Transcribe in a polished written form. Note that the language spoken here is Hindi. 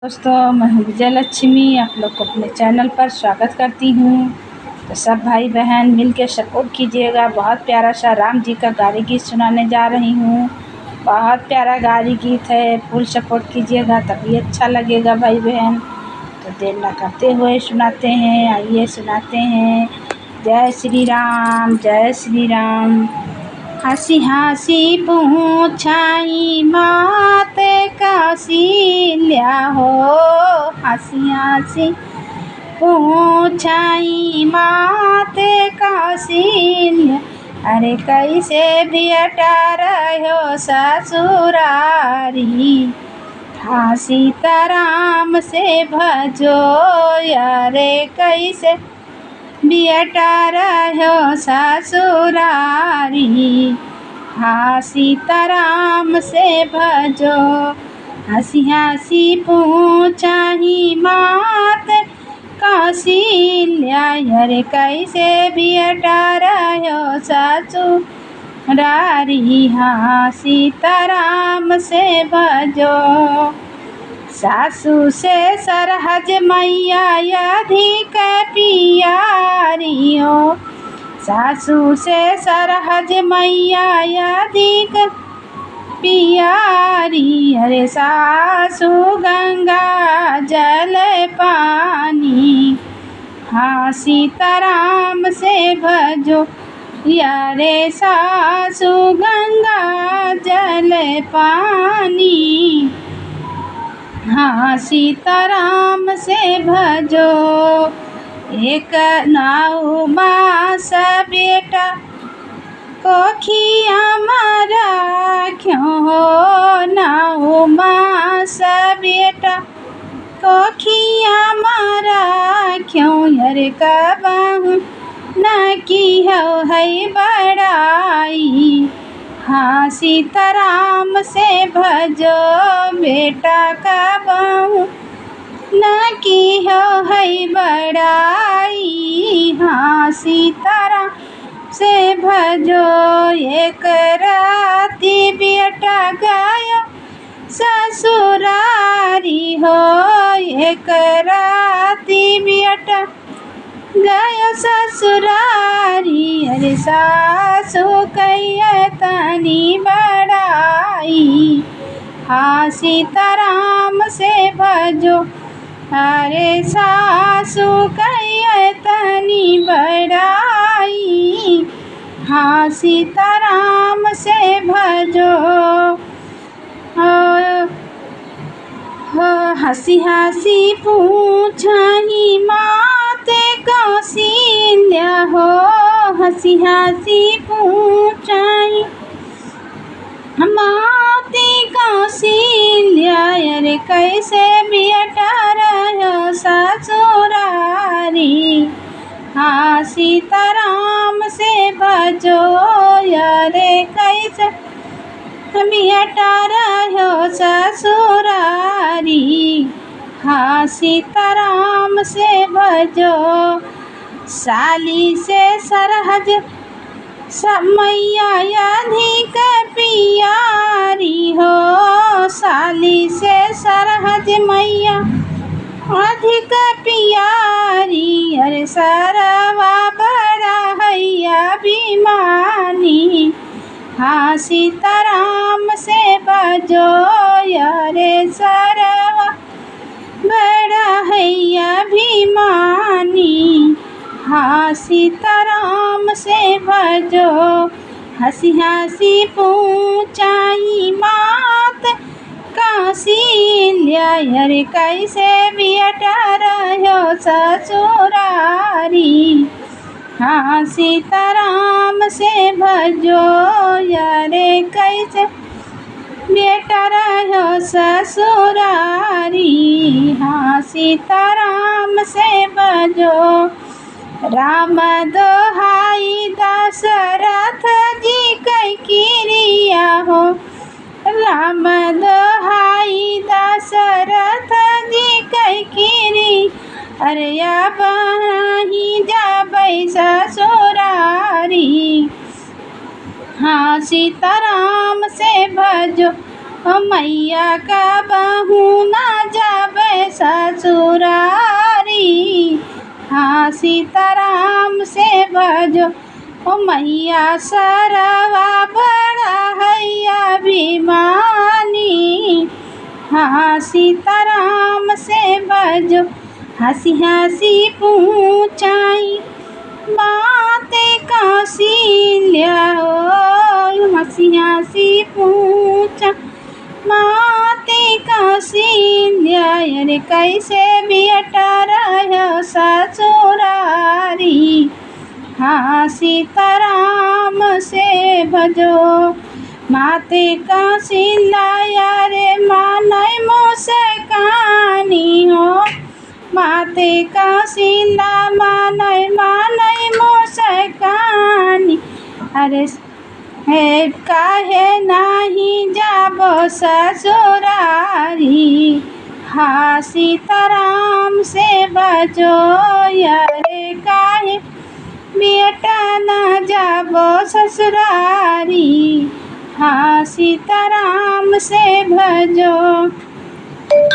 दोस्तों, मैं हूँ विजय लक्ष्मी। आप लोग को अपने चैनल पर स्वागत करती हूँ। तो सब भाई बहन मिलकर सपोर्ट कीजिएगा। बहुत प्यारा सा राम जी का गाली गीत सुनाने जा रही हूँ। बहुत प्यारा गाली गीत है, फुल सपोर्ट कीजिएगा तभी अच्छा लगेगा भाई बहन। तो देर न करते हुए सुनाते हैं, आइए सुनाते हैं। जय श्री राम, जय श्री राम। हँसी हँसी पूछाई माते कौशल्या हो, हँसी हँसी पूछाई माते कौशल्या, अरे कैसे बेटा रहो ससुरारी, हाँ सीताराम से भजो, अरे कैसे बेटा रहो ससुरारी, हाँ सीताराम से भजो। हँसी हँसी पूछाही मात कौशल्या, अरे कैसे बेटा रहो ससुरारी, हाँ सीताराम से भजो। सासू से सरहज मैया अधिक पियारी हो, सासू से सरहज मैया अधिक पियारी, अरे सासू गंगा जल पानी, हाँ सीताराम से भजो, यारे सासू गंगा जल पानी, हाँ सीताराम से भजो। एक नाऊ मास बेटा कोखिया मारा क्यों हो, नाऊ मास बेटा कोखिया मारा क्यों, अरे कबहू न की हो है बड़ाई, हाँ सीताराम से भजो, बेटा कबहू न की हो है बड़ाई, हाँ सीताराम से भजो। एक राती बेटा गयो ससुरारी हो, एक राती बेटा गयो ससुरारी, अरे सासू कहिए तनी बड़ाई, हाँ सीताराम से भजो, अरे सासू कहिए तनी बड़ाई, हाँ सीताराम से भजो। हँसी हँसी पूछाही माते कौशल्या हो, हँसी हँसी पूछाही माते कौशल्या, अरे कैसे बेटा रहो ससुरारी, हाँ सीताराम से भजो, अरे कैसे बेटा रहो ससुरारी, हाँ सीताराम से भजो। साली से सरहज मैया अधिक पियारी हो, साली से सरहज मैया अधिक पियारी, अरे सरवा बड़ा हैया बीमानी, हाँ सीताराम से भजो, अरे सरवा बड़ा हैया भीमानी, हाँ सीताराम से भजो। हँसी हँसी पूछाई मात कौशल्या, अरे कैसे बेटा रहो ससुरारी, हाँ सीताराम से भजो, अरे कैसे बेटा रहो ससुरारी, हाँ सीताराम से भजो। राम दोहाई दशरथ जी कई किरिया हो, राम दोहाई दशरथ जी कई किरी, अरे अब नहीं जाबै ससुरारी, हाँ सीताराम से भजो, मैया का बहू ना जाबे ससुरारी। हाँ सीताराम से भजो ओ मैया सरवा बड़ा हैया अभिमानी। हाँ सीताराम से भजो हंसी हंसी पूछाई बातें कौशल्या हो। हंसी हंसी पूछा बातें कौशल्या अरे कैसे बेटा रहो ससुरारी। हाँ सीताराम से भजो माते कौशल्या रे मानय मुस्कानी हो। माते कौशल्या मानय मुस्कानी। अरे है काहे नाही जाबो ससुरारी। हाँ सीताराम से भजो अरे काहे बेटा न जाबो ससुरारी। हाँ सीताराम से भजो।